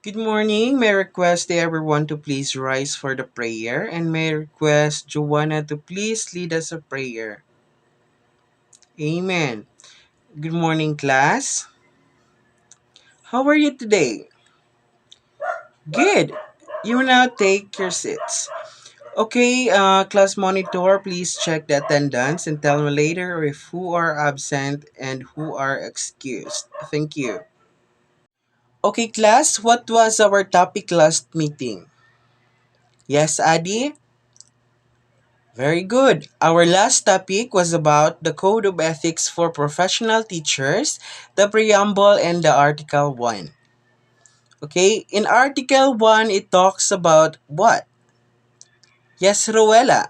Good morning. May I request everyone to please rise for the prayer, and may I request Joanna to please lead us a prayer. Amen. Good morning, class. How are you today? Good. You will now take your seats. Okay, class monitor, please check the attendance and tell me later if who are absent and who are excused. Thank you. Okay, class, what was our topic last meeting? Yes, Adi? Very good. Our last topic was about the Code of Ethics for Professional Teachers, the preamble, and the Article 1. Okay, in Article 1, it talks about what? Yes, Rowella.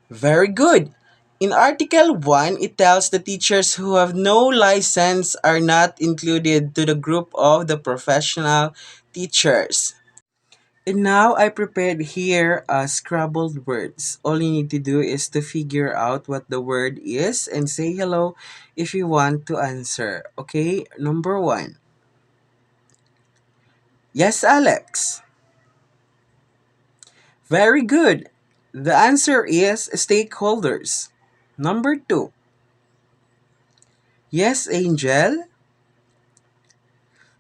Very good. In Article 1, it tells the teachers who have no license are not included to the group of the professional teachers. And now I prepared here scrabbled words. All you need to do is to figure out what the word is and say hello if you want to answer. Okay, number one. Yes, Alex. Very good. The answer is stakeholders. Number two. Yes, Angel.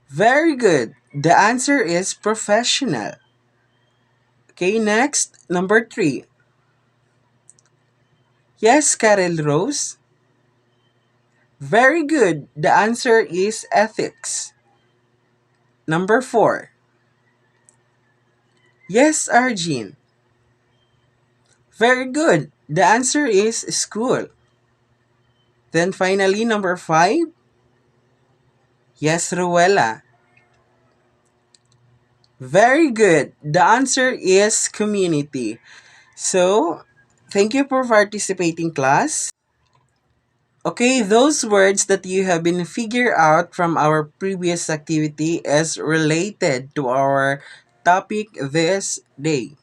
Very good. The answer is professional. Okay, next. Number three. Yes, Carol Rose. Very good. The answer is ethics. Number 4. Yes, Arjun. Very good. The answer is school. Then finally, number 5. Yes, Ruela. Very good. The answer is community. So, thank you for participating, class. Okay, those words that you have been figure out from our previous activity is related to our topic this day.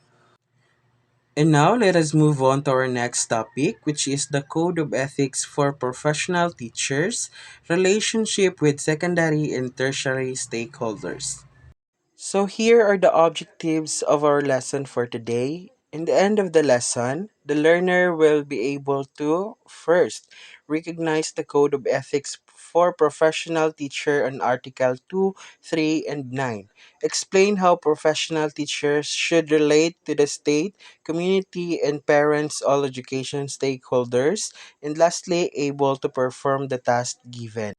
And now let us move on to our next topic, which is the Code of Ethics for Professional Teachers, relationship with secondary and tertiary stakeholders. So here are the objectives of our lesson for today. In the end of the lesson, the learner will be able to first recognize the code of ethics for professional teacher on Article 2, 3, and 9. Explain how professional teachers should relate to the state, community, and parents, all education stakeholders, and lastly, able to perform the task given.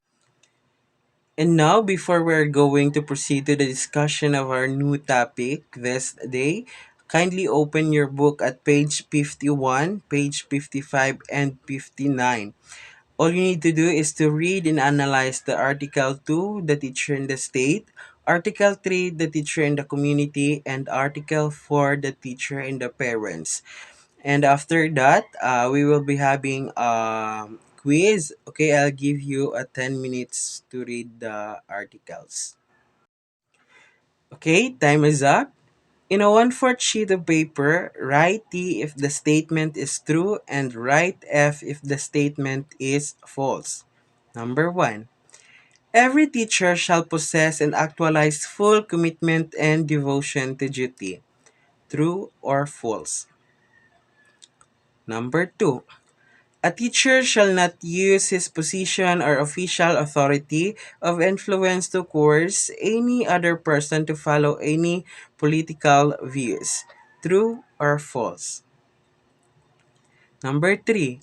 And now, before we're going to proceed to the discussion of our new topic this day, kindly open your book at page 51, page 55, and 59. All you need to do is to read and analyze the Article 2, the teacher in the state, Article 3, the teacher in the community, and Article 4, the teacher and the parents. And after that, we will be having quiz. Okay, I'll give you a 10 minutes to read the articles. Okay, time is up. In a one-fourth sheet of paper, write T if the statement is true and write F if the statement is false. Number 1. Every teacher shall possess and actualize full commitment and devotion to duty. True or false? Number 2. A teacher shall not use his position or official authority of influence to coerce any other person to follow any political views. True or false? Number 3.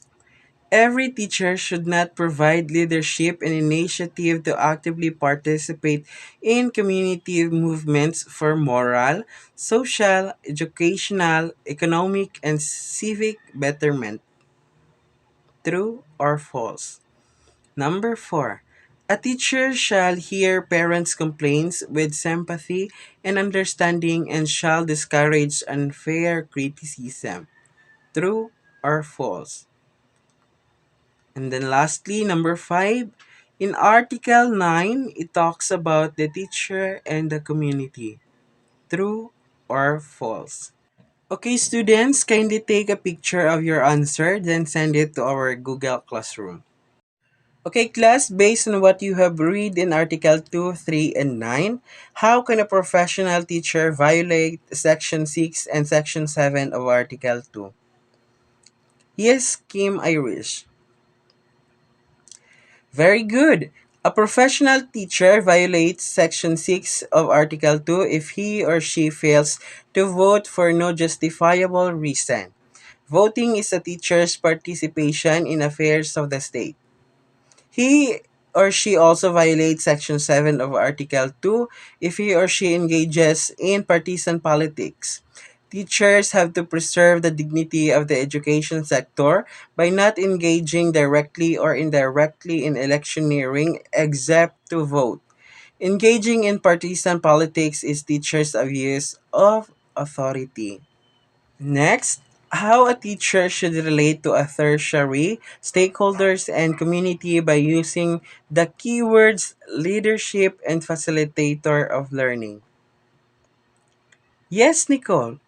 Every teacher should not provide leadership and initiative to actively participate in community movements for moral, social, educational, economic, and civic betterment. True or false? Number 4. A teacher shall hear parents' complaints with sympathy and understanding and shall discourage unfair criticism. True or false? And then lastly, number 5. In Article 9, it talks about the teacher and the community. True or false? Okay, students, kindly take a picture of your answer, then send it to our Google Classroom. Okay, class, based on what you have read in Article 2, 3, and 9, how can a professional teacher violate Section 6 and Section 7 of Article 2? Yes, Kim Irish. Very good. A professional teacher violates Section 6 of Article 2 if he or she fails to vote for no justifiable reason. Voting is a teacher's participation in affairs of the state. He or she also violates Section 7 of Article 2 if he or she engages in partisan politics. Teachers have to preserve the dignity of the education sector by not engaging directly or indirectly in electioneering except to vote. Engaging in partisan politics is teachers' abuse of authority. Next, how a teacher should relate to a tertiary, stakeholders, and community by using the keywords leadership and facilitator of learning. Yes, Nicole.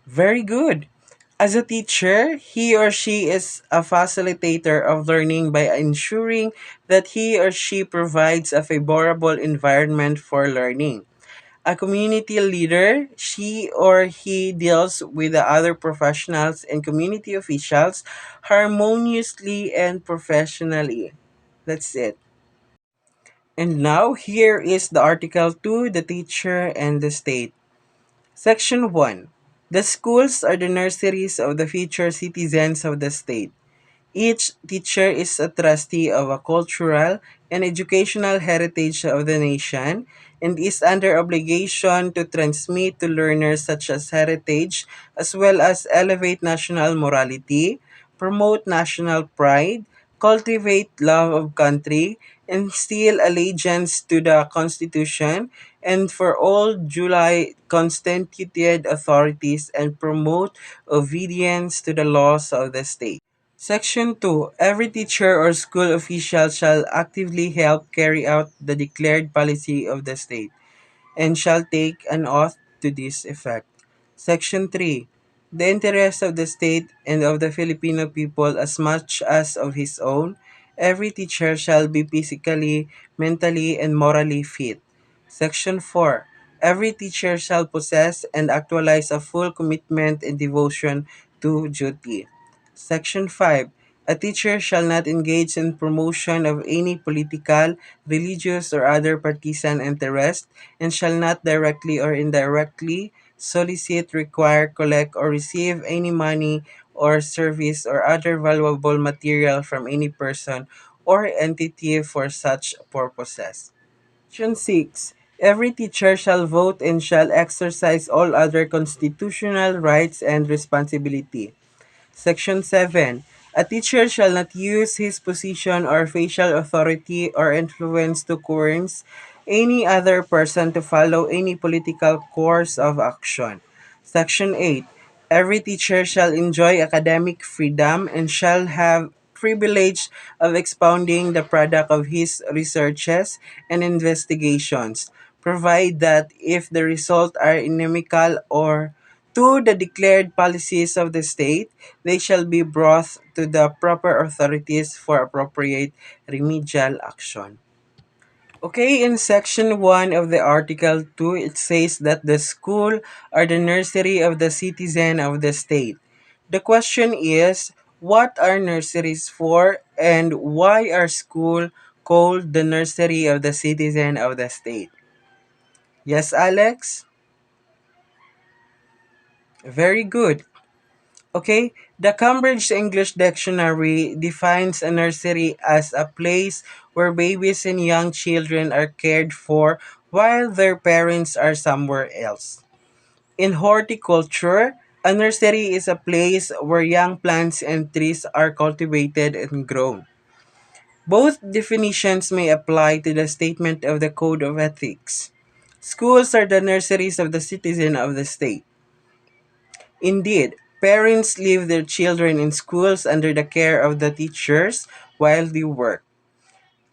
Very good. As a teacher, he or she is a facilitator of learning by ensuring that he or she provides a favorable environment for learning. A community leader, she or he deals with the other professionals and community officials harmoniously and professionally. That's it. And now, here is the Article 2, the teacher and the state. Section 1. The schools are the nurseries of the future citizens of the state. Each teacher is a trustee of a cultural and educational heritage of the nation and is under obligation to transmit to learners such as heritage as well as elevate national morality, promote national pride, cultivate love of country, instill allegiance to the Constitution, and for all duly constituted authorities and promote obedience to the laws of the state. Section 2. Every teacher or school official shall actively help carry out the declared policy of the state and shall take an oath to this effect. Section 3. The interests of the state and of the Filipino people as much as of his own, every teacher shall be physically, mentally, and morally fit. Section 4. Every teacher shall possess and actualize a full commitment and devotion to duty. Section 5. A teacher shall not engage in promotion of any political, religious, or other partisan interest and shall not directly or indirectly solicit, require, collect, or receive any money or service or other valuable material from any person or entity for such purposes. Section 6. Every teacher shall vote and shall exercise all other constitutional rights and responsibility. Section 7. A teacher shall not use his position or facial authority or influence to coerce any other person to follow any political course of action. Section 8. Every teacher shall enjoy academic freedom and shall have privilege of expounding the product of his researches and investigations, provide that if the results are inimical or to the declared policies of the state, they shall be brought to the proper authorities for appropriate remedial action. Okay, in section 1 of the article 2, it says that the school are the nursery of the citizen of the state. The question is, what are nurseries for and why are school called the nursery of the citizen of the state? Yes, Alex? Very good. Okay, the Cambridge English Dictionary defines a nursery as a place where babies and young children are cared for while their parents are somewhere else. In horticulture, a nursery is a place where young plants and trees are cultivated and grown. Both definitions may apply to the statement of the Code of Ethics. Schools are the nurseries of the citizen of the state. Indeed, parents leave their children in schools under the care of the teachers while they work.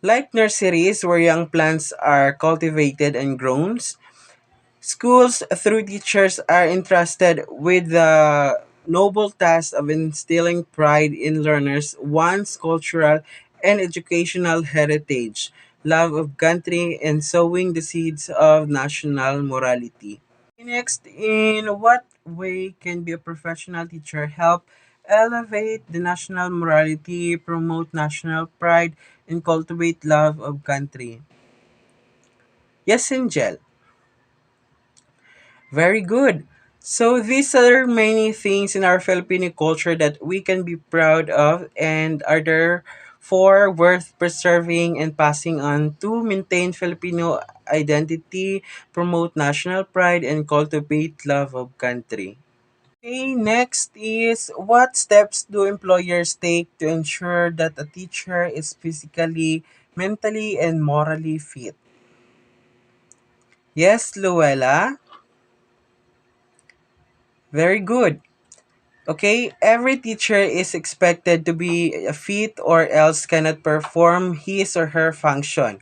Like nurseries where young plants are cultivated and grown, schools through teachers are entrusted with the noble task of instilling pride in learners one's cultural and educational heritage, love of country, and sowing the seeds of national morality. Next, in what way can be a professional teacher help elevate the national morality, promote national pride, and cultivate love of country? Yes, Angel. Very good. So these are many things in our Filipino culture that we can be proud of and are therefore worth preserving and passing on to maintain Filipino identity, promote national pride, and cultivate love of country. Okay, next is what steps do employers take to ensure that a teacher is physically, mentally, and morally fit? Yes, Luella. Very good. Okay, every teacher is expected to be fit or else cannot perform his or her function.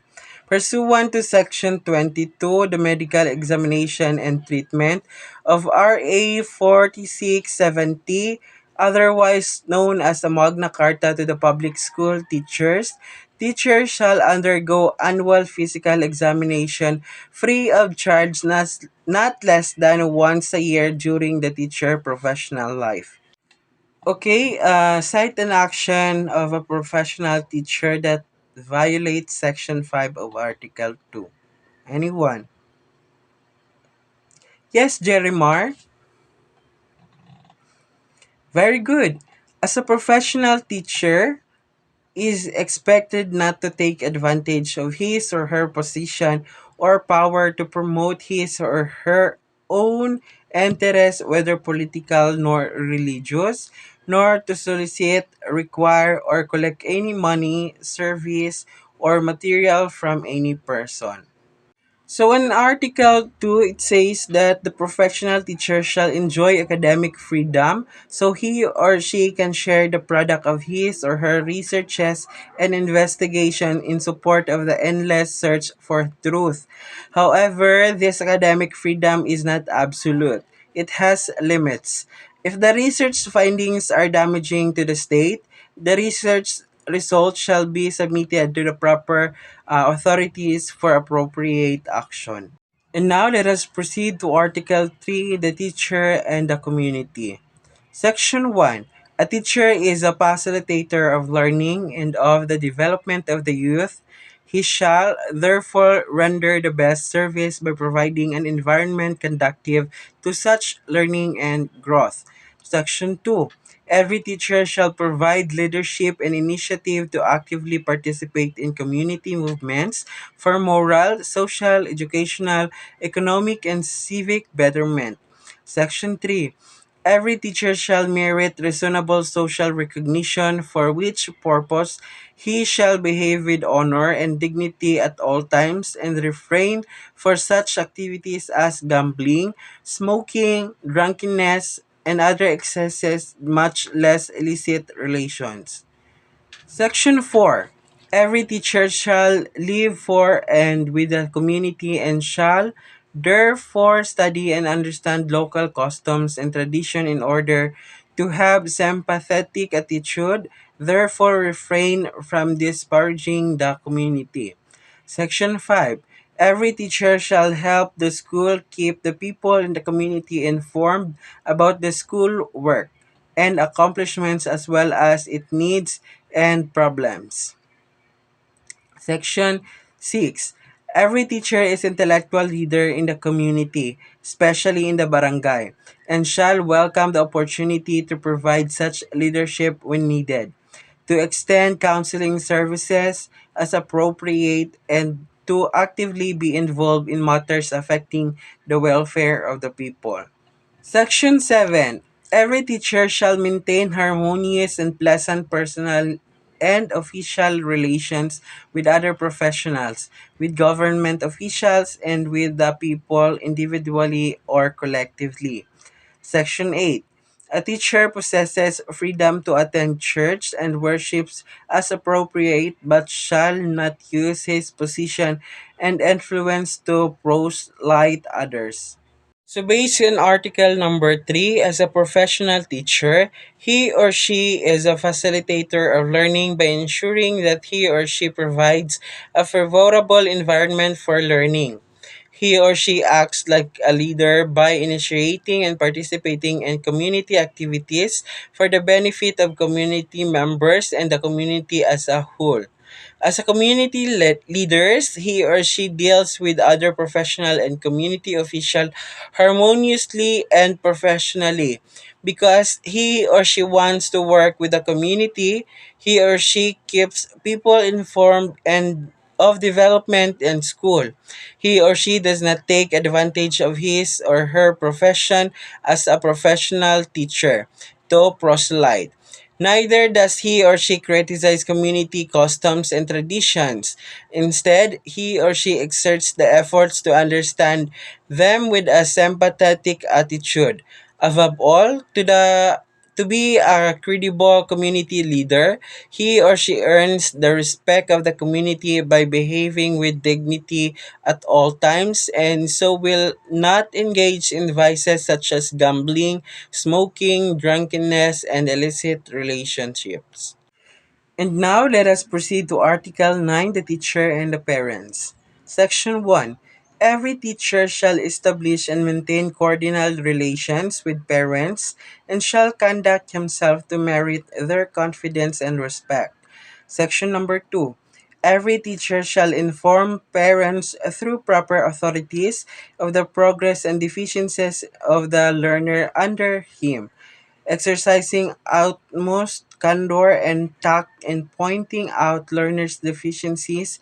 Pursuant to Section 22, the medical examination and treatment of RA 4670, otherwise known as the Magna Carta to the public school teachers, teachers shall undergo annual physical examination free of charge not less than once a year during the teacher professional life. Okay, cite an action of a professional teacher that violates Section 5 of Article 2. Anyone? Yes, Jeremar. Very good. As a professional teacher, is expected not to take advantage of his or her position or power to promote his or her own interests, whether political nor religious, nor to solicit, require, or collect any money, service, or material from any person. So in Article 2, it says that the professional teacher shall enjoy academic freedom so he or she can share the product of his or her researches and investigation in support of the endless search for truth. However, this academic freedom is not absolute. It has limits. If the research findings are damaging to the state, the research results shall be submitted to the proper authorities for appropriate action. And now let us proceed to Article 3, the teacher and the community. Section 1. A teacher is a facilitator of learning and of the development of the youth. He shall therefore render the best service by providing an environment conducive to such learning and growth. Section 2. Every teacher shall provide leadership and initiative to actively participate in community movements for moral, social, educational, economic, and civic betterment. Section 3. Every teacher shall merit reasonable social recognition, for which purpose he shall behave with honor and dignity at all times and refrain for such activities as gambling, smoking, drunkenness, and other excesses, much less illicit relations. Section 4. Every teacher shall live for and with the community and shall therefore study and understand local customs and tradition in order to have sympathetic attitude, therefore refrain from disparaging the community. Section 5. Every teacher shall help the school keep the people in the community informed about the school work and accomplishments as well as its needs and problems. Section 6. Every teacher is intellectual leader in the community, especially in the barangay, and shall welcome the opportunity to provide such leadership when needed, to extend counseling services as appropriate, and to actively be involved in matters affecting the welfare of the people. Section 7. Every teacher shall maintain harmonious and pleasant personal and official relations with other professionals, with government officials, and with the people individually or collectively. Section 8. A teacher possesses freedom to attend church and worships as appropriate, but shall not use his position and influence to proselyte others. So, based on article number 3, as a professional teacher, he or she is a facilitator of learning by ensuring that he or she provides a favorable environment for learning. He or she acts like a leader by initiating and participating in community activities for the benefit of community members and the community as a whole. As a community leaders, he or she deals with other professional and community official harmoniously and professionally. Because he or she wants to work with the community, he or she keeps people informed and of development in school. He or she does not take advantage of his or her profession as a professional teacher to proselyte. Neither does he or she criticize community customs and traditions. Instead, he or she exerts the efforts to understand them with a sympathetic attitude. Above all, to be a credible community leader, he or she earns the respect of the community by behaving with dignity at all times and so will not engage in vices such as gambling, smoking, drunkenness, and illicit relationships. And now let us proceed to Article 9, the teacher and the parents. Section 1. Every teacher shall establish and maintain cordial relations with parents and shall conduct himself to merit their confidence and respect. Section number 2. Every teacher shall inform parents through proper authorities of the progress and deficiencies of the learner under him, exercising utmost candor and tact in pointing out learners' deficiencies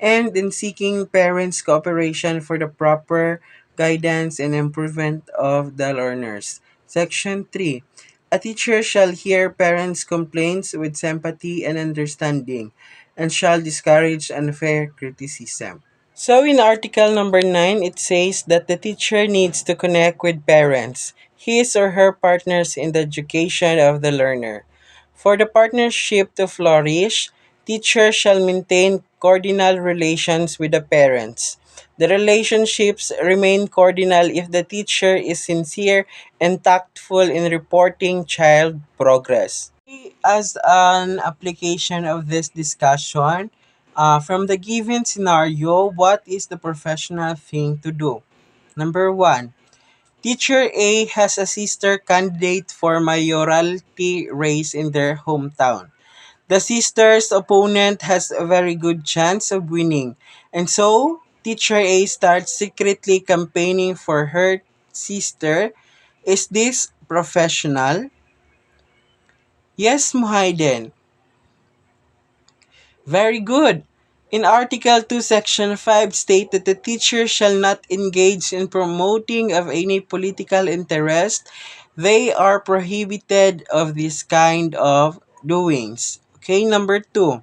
and in seeking parents' cooperation for the proper guidance and improvement of the learners. Section 3. A teacher shall hear parents' complaints with sympathy and understanding and shall discourage unfair criticism. So in article number 9, it says that the teacher needs to connect with parents, his or her partners in the education of the learner. For the partnership to flourish, teachers shall maintain cordial relations with the parents. The relationships remain cordial if the teacher is sincere and tactful in reporting child progress. As an application of this discussion, from the given scenario, what is the professional thing to do? Number one, teacher A has a sister candidate for mayoralty race in their hometown. The sister's opponent has a very good chance of winning, and so teacher A starts secretly campaigning for her sister. Is this professional? Yes, Muhaiden. Very good. In Article 2, Section 5 state that the teacher shall not engage in promoting of any political interest. They are prohibited of this kind of doings. Okay, number 2.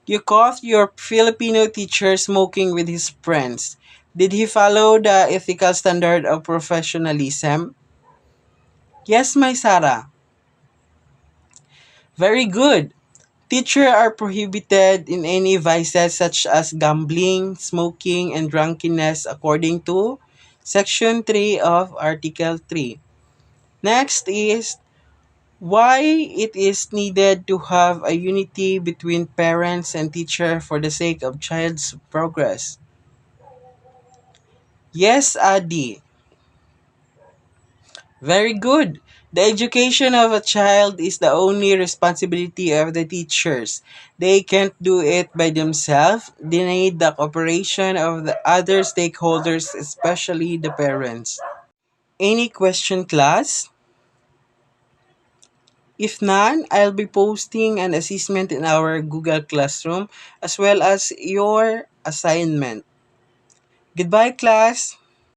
You caught your Filipino teacher smoking with his friends. Did he follow the ethical standard of professionalism? Yes, my Sarah. Very good. Teachers are prohibited in any vices such as gambling, smoking, and drunkenness according to Section 3 of Article 3. Next is why it is needed to have a unity between parents and teacher for the sake of child's progress. Yes, Adi. Very good. The education of a child is the only responsibility of the teachers. They can't do it by themselves. They need the cooperation of the other stakeholders, especially the parents. Any question, class? If none, I'll be posting an assessment in our Google Classroom as well as your assignment. Goodbye, class.